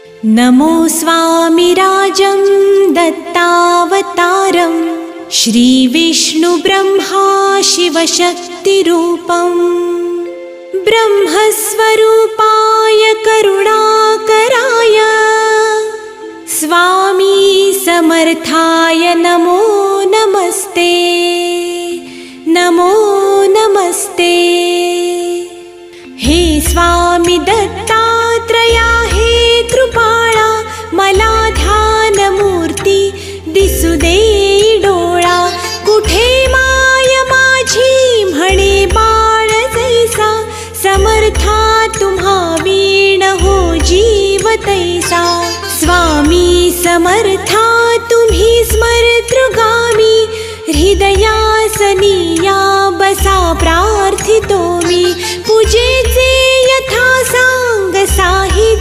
नमो स्वामिराजं दत्तावतारं श्रीविष्णुब्रह्मा शिवशक्तिरूपं ब्रह्मस्वरूपाय करुणाकराय स्वामी समर्थाय नमो नमस्ते नमो नमस्ते। हे स्वामी दत्तात्रया हे कृपाळा मला ध्यानमूर्ती दिसू दे डोळा कुठे माय माझी म्हणे बाळ जैसा समर्था तुम्हा वीण हो जीव तैसा स्वामी समर्था तुम्ही स्मरतृगामी हृदयासनिया बसा प्रार्थितो मी पूजेचे यथा सांग साहि